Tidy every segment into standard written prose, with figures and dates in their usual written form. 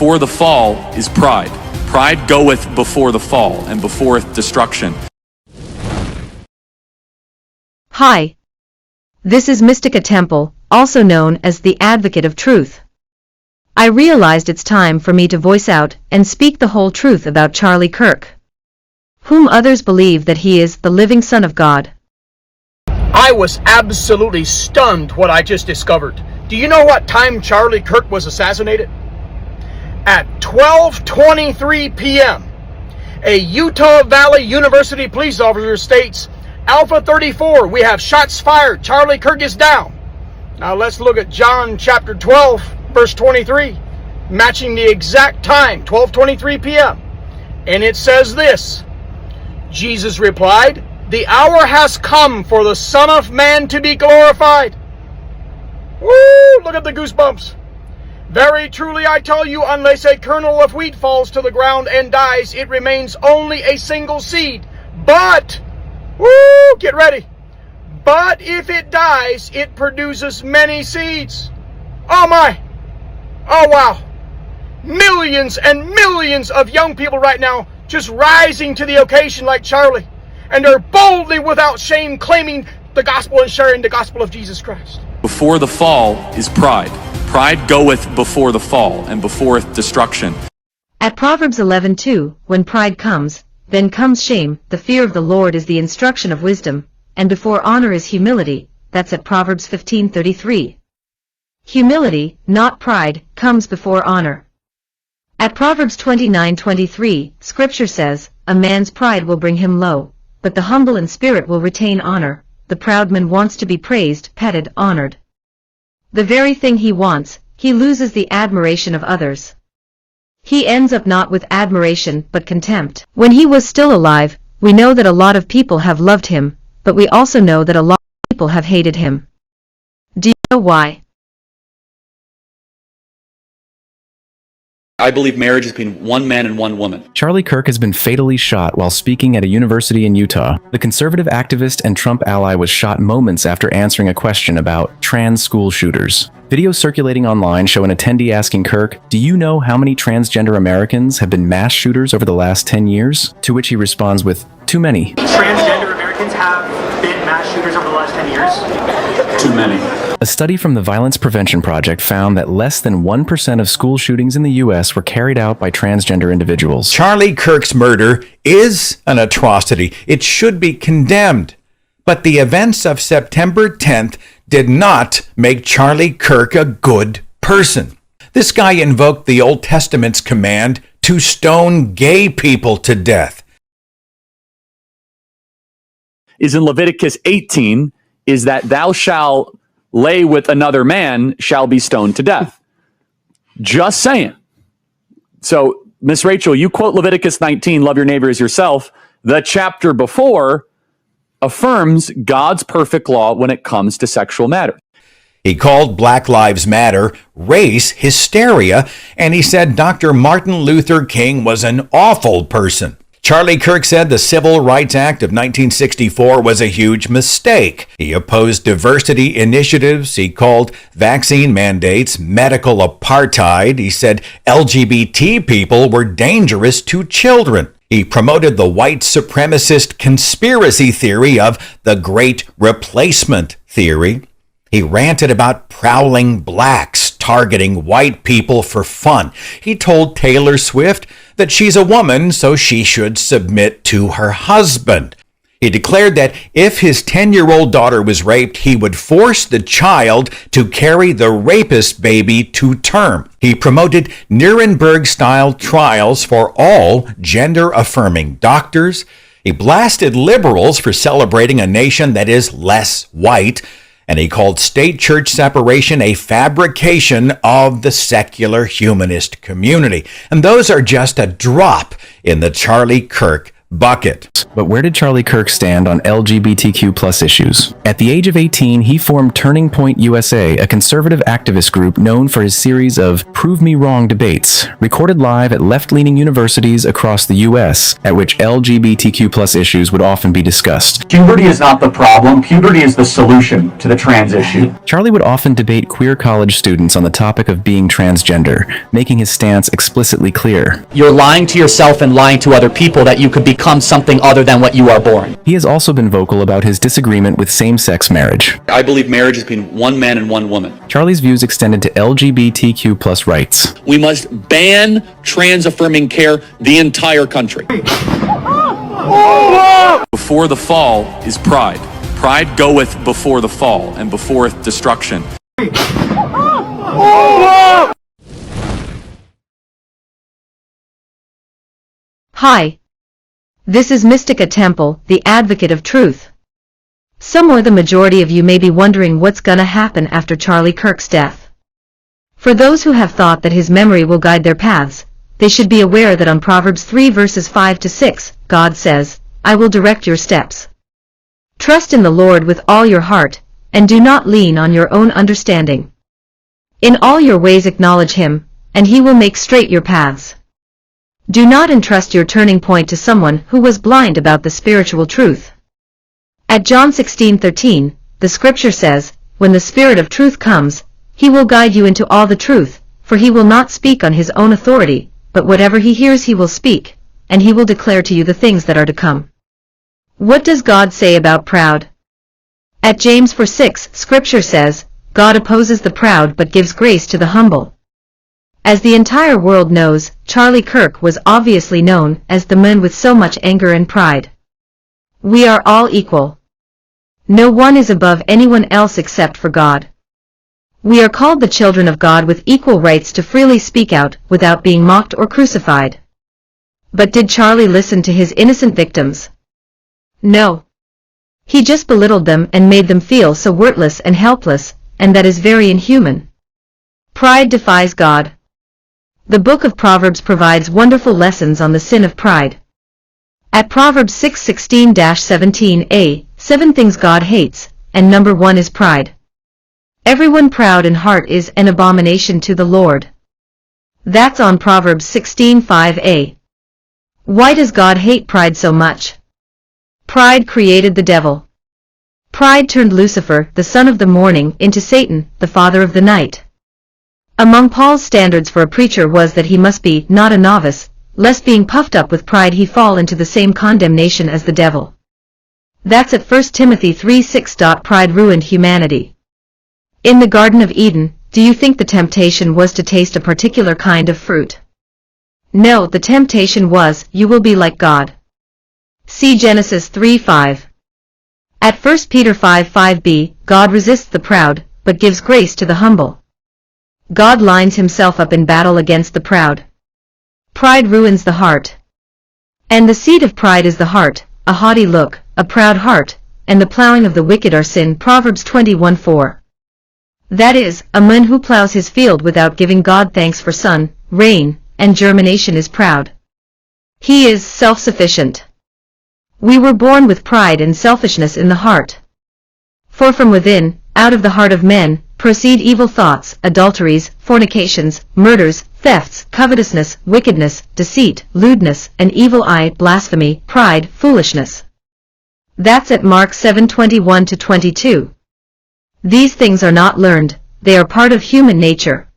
Before the fall is pride. Pride goeth before the fall, and beforeth destruction. Hi. This is Mystica Temple, also known as the Advocate of Truth. I realized it's time for me to voice out and speak the whole truth about Charlie Kirk, whom others believe that he is the living Son of God. I was absolutely stunned what I just discovered. Do you know what time Charlie Kirk was assassinated? At 12:23 p.m., a Utah Valley University police officer states, Alpha 34, we have shots fired. Charlie Kirk is down. Now let's look at John chapter 12, verse 23, matching the exact time, 12:23 p.m. And it says this, Jesus replied, the hour has come for the Son of Man to be glorified. Woo! Look at the goosebumps. Very truly I tell you, unless a kernel of wheat falls to the ground and dies, it remains only a single seed. But, woo, get ready. But if it dies, it produces many seeds. Oh my. Oh wow. Millions and millions of young people right now just rising to the occasion like Charlie. And they're boldly without shame claiming the gospel and sharing the gospel of Jesus Christ. Before the fall is pride. Pride goeth before the fall, and beforeth destruction. At Proverbs 11:2, when pride comes, then comes shame. The fear of the Lord is the instruction of wisdom, and before honor is humility. That's at Proverbs 15:33. Humility, not pride, comes before honor. At Proverbs 29:23, Scripture says, a man's pride will bring him low, but the humble in spirit will retain honor. The proud man wants to be praised, petted, honored. The very thing he wants, he loses the admiration of others. He ends up not with admiration but contempt. When he was still alive, we know that a lot of people have loved him, but we also know that a lot of people have hated him. Do you know why? I believe marriage is between one man and one woman. Charlie Kirk has been fatally shot while speaking at a university in Utah. The conservative activist and Trump ally was shot moments after answering a question about trans school shooters. Videos circulating online show an attendee asking Kirk, do you know how many transgender Americans have been mass shooters over the last 10 years? To which he responds with, too many. Transgender Americans have been mass shooters over the last 10 years? Too many. A study from the Violence Prevention Project found that less than 1% of school shootings in the U.S. were carried out by transgender individuals. Charlie Kirk's murder is an atrocity. It should be condemned. But the events of September 10th did not make Charlie Kirk a good person. This guy invoked the Old Testament's command to stone gay people to death. Is in Leviticus 18, is that thou shalt lay with another man shall be stoned to death. Just saying. So, Miss Rachel, you quote Leviticus 19, love your neighbor as yourself. The chapter before affirms God's perfect law when it comes to sexual matters. He called Black Lives Matter race hysteria, and he said Dr. Martin Luther King was an awful person. Charlie Kirk said the Civil Rights Act of 1964 was a huge mistake. He opposed diversity initiatives. He called vaccine mandates medical apartheid. He said LGBT people were dangerous to children. He promoted the white supremacist conspiracy theory of the Great Replacement theory. He ranted about prowling blacks targeting white people for fun. He told Taylor Swift that she's a woman, so she should submit to her husband. He declared that if his 10-year-old daughter was raped, he would force the child to carry the rapist baby to term. He promoted Nuremberg-style trials for all gender-affirming doctors. He blasted liberals for celebrating a nation that is less white. And he called state-church separation a fabrication of the secular humanist community. And those are just a drop in the Charlie Kirk bucket. But where did Charlie Kirk stand on LGBTQ plus issues? At the age of 18, he formed Turning Point USA, a conservative activist group known for his series of Prove Me Wrong debates, recorded live at left-leaning universities across the U.S., at which LGBTQ plus issues would often be discussed. Puberty is not the problem. Puberty is the solution to the trans issue. Charlie would often debate queer college students on the topic of being transgender, making his stance explicitly clear. You're lying to yourself and lying to other people that you could become something other than what you are born. He has also been vocal about his disagreement with same-sex marriage. I believe marriage is between one man and one woman. Charlie's views extended to LGBTQ plus rights. We must ban trans-affirming care the entire country. Before the fall is pride. Pride goeth before the fall, and beforeth destruction. Hi. This is Mystica Temple, the advocate of truth. Somewhere the majority of you may be wondering what's gonna happen after Charlie Kirk's death. For those who have thought that his memory will guide their paths, they should be aware that on Proverbs 3 verses 5 to 6, God says, I will direct your steps. Trust in the Lord with all your heart, and do not lean on your own understanding. In all your ways acknowledge him, and he will make straight your paths. Do not entrust your turning point to someone who was blind about the spiritual truth. At John 16:13, the scripture says, when the Spirit of truth comes, he will guide you into all the truth, for he will not speak on his own authority, but whatever he hears he will speak, and he will declare to you the things that are to come. What does God say about proud? At James 4:6, scripture says, God opposes the proud but gives grace to the humble. As the entire world knows, Charlie Kirk was obviously known as the man with so much anger and pride. We are all equal. No one is above anyone else except for God. We are called the children of God with equal rights to freely speak out without being mocked or crucified. But did Charlie listen to his innocent victims? No. He just belittled them and made them feel so worthless and helpless, and that is very inhuman. Pride defies God. The book of Proverbs provides wonderful lessons on the sin of pride. At Proverbs 6:16-17a, 7 things God hates, and number 1 is pride. Everyone proud in heart is an abomination to the Lord. That's on Proverbs 16:5a. Why does God hate pride so much? Pride created the devil. Pride turned Lucifer, the son of the morning, into Satan, the father of the night. Among Paul's standards for a preacher was that he must be not a novice, lest being puffed up with pride he fall into the same condemnation as the devil. That's at 1 Timothy 3:6. Pride ruined humanity. In the Garden of Eden, do you think the temptation was to taste a particular kind of fruit? No, the temptation was, you will be like God. See Genesis 3:5. At 1 Peter 5:5b, God resists the proud, but gives grace to the humble. God lines himself up in battle against the proud. Pride ruins the heart. And the seed of pride is the heart, a haughty look, a proud heart, and the plowing of the wicked are sin. Proverbs 21:4. That is, a man who plows his field without giving God thanks for sun, rain, and germination is proud. He is self-sufficient. We were born with pride and selfishness in the heart. For from within, out of the heart of men, proceed evil thoughts, adulteries, fornications, murders, thefts, covetousness, wickedness, deceit, lewdness, an evil eye, blasphemy, pride, foolishness. That's at Mark 7:21-22. These things are not learned, they are part of human nature.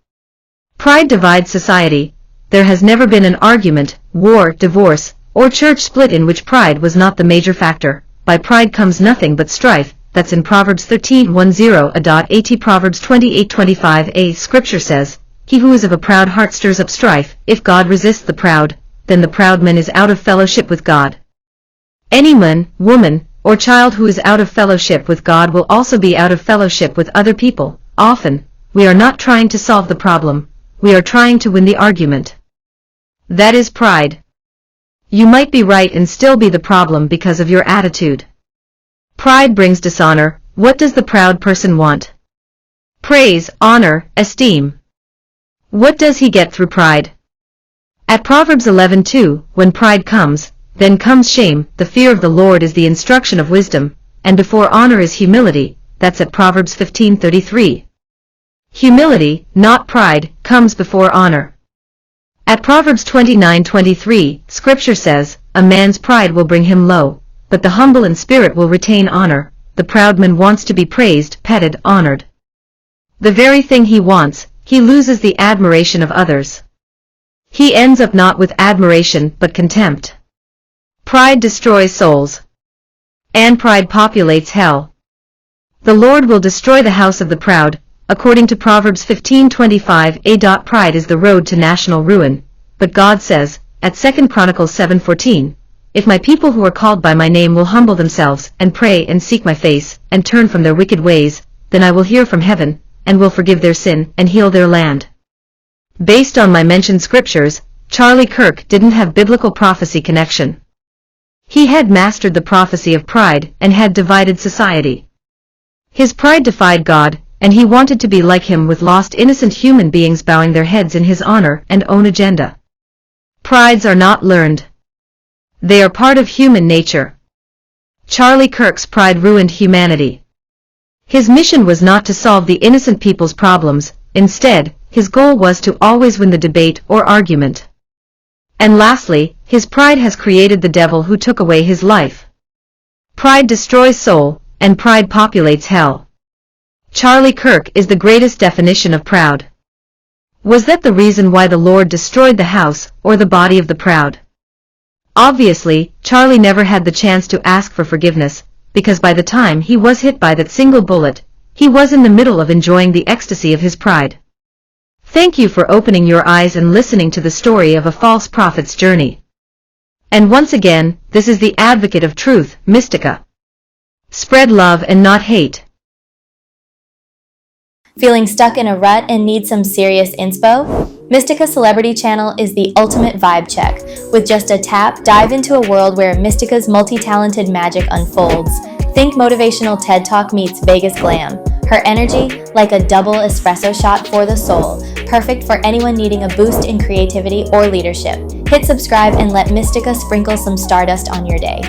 Pride divides society. There has never been an argument, war, divorce, or church split in which pride was not the major factor. By pride comes nothing but strife. That's in Proverbs 13:10-at. Proverbs 28:25a. Scripture says, he who is of a proud heart stirs up strife. If God resists the proud, then the proud man is out of fellowship with God. Any man, woman, or child who is out of fellowship with God will also be out of fellowship with other people. Often, we are not trying to solve the problem, we are trying to win the argument. That is pride. You might be right and still be the problem because of your attitude. Pride brings dishonor. What does the proud person want? Praise, honor, esteem. What does he get through pride? At Proverbs 11:2, when pride comes, then comes shame, the fear of the Lord is the instruction of wisdom, and before honor is humility, that's at Proverbs 15:33. Humility, not pride, comes before honor. At Proverbs 29:23, Scripture says, "A man's pride will bring him low, but the humble in spirit will retain honor." The proud man wants to be praised, petted, honored. The very thing he wants, he loses the admiration of others. He ends up not with admiration but contempt. Pride destroys souls, and pride populates hell. The Lord will destroy the house of the proud, according to Proverbs 15:25. Pride is the road to national ruin, but God says, at 2 Chronicles 7:14, "If my people who are called by my name will humble themselves, and pray and seek my face, and turn from their wicked ways, then I will hear from heaven, and will forgive their sin, and heal their land." Based on my mentioned scriptures, Charlie Kirk didn't have biblical prophecy connection. He had mastered the prophecy of pride and had divided society. His pride defied God, and he wanted to be like him, with lost innocent human beings bowing their heads in his honor and own agenda. Prides are not learned. They are part of human nature. Charlie Kirk's pride ruined humanity. His mission was not to solve the innocent people's problems, instead, his goal was to always win the debate or argument. And lastly, his pride has created the devil who took away his life. Pride destroys soul, and pride populates hell. Charlie Kirk is the greatest definition of proud. Was that the reason why the Lord destroyed the house, or the body of the proud? Obviously, Charlie never had the chance to ask for forgiveness, because by the time he was hit by that single bullet, he was in the middle of enjoying the ecstasy of his pride. Thank you for opening your eyes and listening to the story of a false prophet's journey. And once again, this is the advocate of truth, Mystica. Spread love and not hate. Feeling stuck in a rut and need some serious inspo? Mystica Celebrity Channel is the ultimate vibe check. With just a tap, dive into a world where Mystica's multi-talented magic unfolds. Think motivational TED Talk meets Vegas glam. Her energy, like a double espresso shot for the soul. Perfect for anyone needing a boost in creativity or leadership. Hit subscribe and let Mystica sprinkle some stardust on your day.